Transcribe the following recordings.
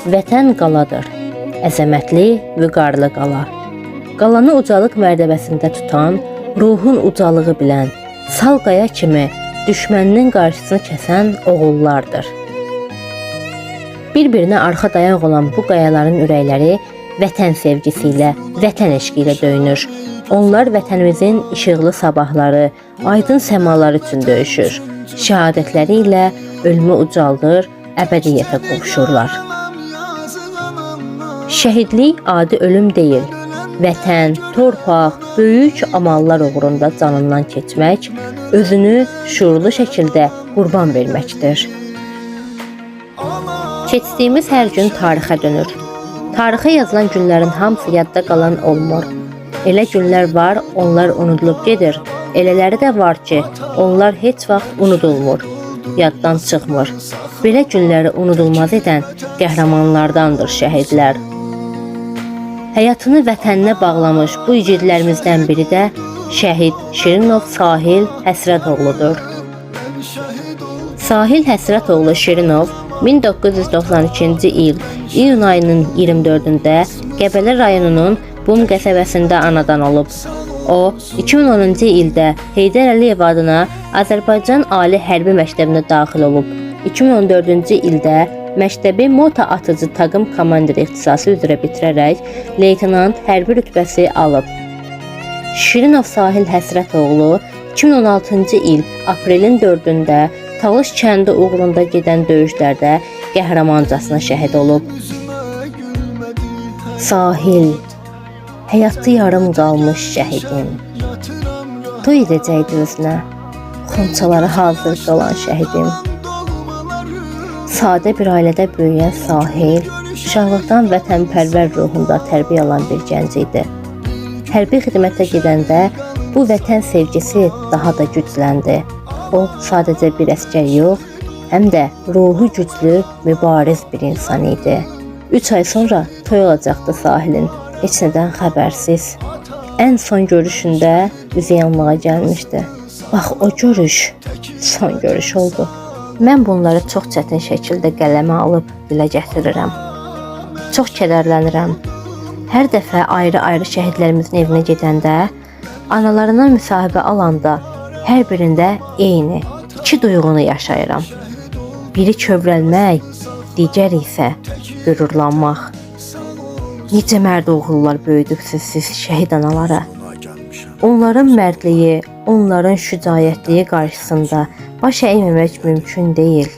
Vətən qaladır, əzəmətli, vüqarlı qala. Qalanı ucalıq mərtəbəsində tutan, ruhun ucalığı bilən, sal qaya kimi düşməninin qarşısını kəsən oğullardır. Bir-birinə arxa dayaq olan bu qayaların ürəkləri vətən sevgisi ilə, vətən eşqi ilə döyünür. Onlar vətənimizin işıqlı sabahları, aydın səmaları üçün döyüşür. Şəhadətləri ilə ölümü ucaldır, əbədiyyətə qovuşurlar. Şəhidlik adi ölüm deyil. Vətən, torpaq, böyük amallar uğrunda canından keçmək, özünü şuurlu şəkildə qurban verməkdir. Keçdiyimiz hər gün tarixə dönür. Tarixə yazılan günlərin hamısı yadda qalan olmur. Elə günlər var, onlar unudulub gedir. Elələri də var ki, onlar heç vaxt unudulmur, yaddan çıxmır. Belə günləri unudulmaz edən qəhrəmanlardandır şəhidlər. Həyatını vətəninə bağlamış bu igidlərimizdən biri də şəhid Şirinov Sahil Həsrətoğludur. Sahil Həsrətoğlu Şirinov 1992-ci il iyun ayının 24-də Qəbələ rayonunun Bum qəsəbəsində anadan olub. O, 2010-cu ildə Heydər Əliyev adına Azərbaycan Ali Hərbi Məktəbinə daxil olub. 2014-cü ildə məktəbi mota atıcı taqım komandiri ixtisası üzrə bitirərək leytenant hərbi rütbəsi alıb. Şirinov Sahil Həsrətoğlu 2016-cı il aprelin 4-də Talış kəndi uğrunda gedən döyüşlərdə qəhrəmancasına şəhid olub. Sahil, həyatı yarım qalmış şəhidim. Toy edəcəkdi özünə, xonçaları hazır qalan şəhidim. Sadə bir ailədə böyüyən Sahil, uşaqlıqdan vətənpərvər ruhunda tərbiyə alan bir gənc idi. Hərbi xidmətə gedəndə bu vətən sevgisi daha da gücləndi. O, sadəcə bir əsgər yox, həm də ruhu güclü, mübariz bir insan idi. 3 ay sonra toy olacaqdı Sahilin, heç nədən xəbərsiz. Ən son görüşündə üzü yanmağa gəlmişdi. Bax, o görüş son görüş oldu. Mən bunları çox çətin şəkildə qələmə alıb dilə gətirirəm. Çox kədərlənirəm. Hər dəfə ayrı-ayrı şəhidlərimizin evinə gedəndə, analarından müsahibə alanda, hər birində eyni, iki duyğunu yaşayıram. Biri kövrəlmək, digər isə qürurlanmaq. Necə mərd oğullar böyüdüksüz siz şəhid analara. Onların mərdliyi, onların şücaətliyi qarşısında baş əyməmək mümkün deyil.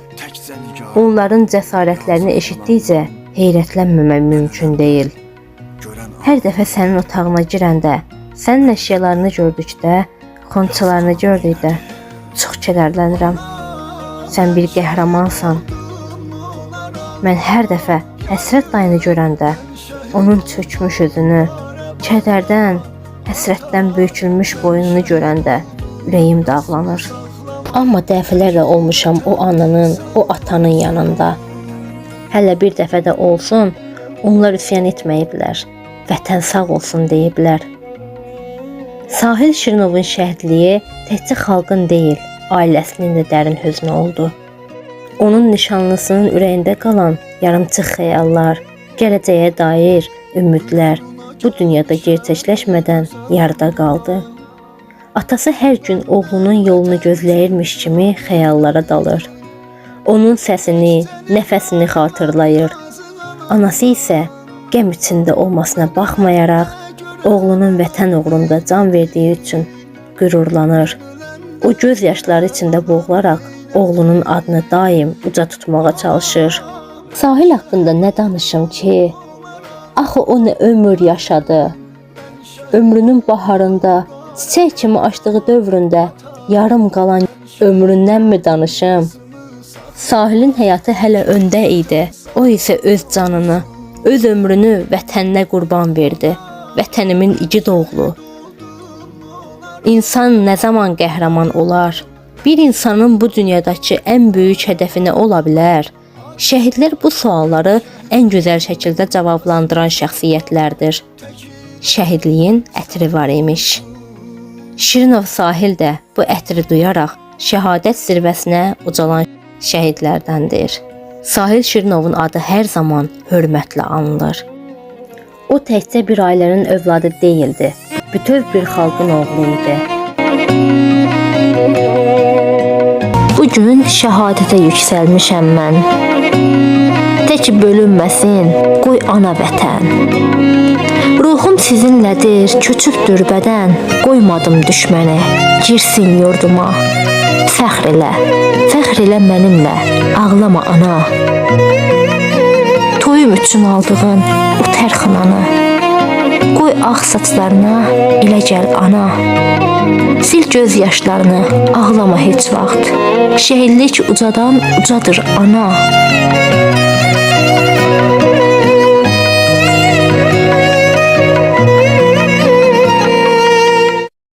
Onların cəsarətlərini eşitdikcə heyrətlənməmək mümkün deyil. Hər dəfə sənin otağına girəndə, sənin əşyalarını gördükdə, xonçalarını gördükdə çox kədərlənirəm. Sən bir qəhrəmansan. Mən hər dəfə Həsrət dayını görəndə, onun çökmüş üzünü, kədərdən, həsrətdən bükülmüş boynunu görəndə ürəyim dağlanır. Amma dəfələrlə olmuşam o ananın, o atanın yanında. Hələ bir dəfə də olsun, onlar üsyan etməyiblər, vətən sağ olsun deyiblər. Sahil Şirinovun şəhidliyi təkcə xalqın deyil, ailəsinin də dərin hüznü oldu. Onun nişanlısının ürəyində qalan yarımçıq xəyallar, gələcəyə dair ümidlər bu dünyada gerçəkləşmədən yarıda qaldı. Atası hər gün oğlunun yolunu gözləyirmiş kimi xəyallara dalır. Onun səsini, nəfəsini xatırlayır. Anası isə qəm içində olmasına baxmayaraq, oğlunun vətən uğrunda can verdiyi üçün qürurlanır. O göz yaşları içində boğularaq oğlunun adını daim uca tutmağa çalışır. Sahil haqqında nə danışım ki? Axı o nə ömür yaşadı. Ömrünün baharında, çiçək kimi açdığı dövründə yarım qalan ömründən mi danışım? Sahilin həyatı hələ öndə idi. O isə öz canını, öz ömrünü vətəninə qurban verdi. Vətənimin igid oğlu. İnsan nə zaman qəhrəman olar? Bir insanın bu dünyadakı ən böyük hədəfi nə ola bilər? Şəhidlər bu sualları ən gözəl şəkildə cavablandıran şəxsiyyətlərdir. Şəhidliyin ətri var imiş. Şirinov Sahil də bu ətri duyaraq şəhadət zirvəsinə ucalan şəhidlərdəndir. Sahil Şirinovun adı hər zaman hörmətlə anılır. O təkcə bir ailənin övladı deyildi, bütöv bir xalqın oğlu idi. Bu gün şəhadətə yüksəlmişəm mən. De ki bölünməsin, qoy ana vətən. Ruhum sizinlədir, köçübdür bədən, qoymadım düşməni, girsin yurduma. Fəxr elə mənimlə, ağlama ana. Toyum üçün aldığın o tərxınanı, qoy ağ saçlarına, elə gəl ana. Sil göz yaşlarını, ağlama heç vaxt, şəhidlik ucadan ucadır ana.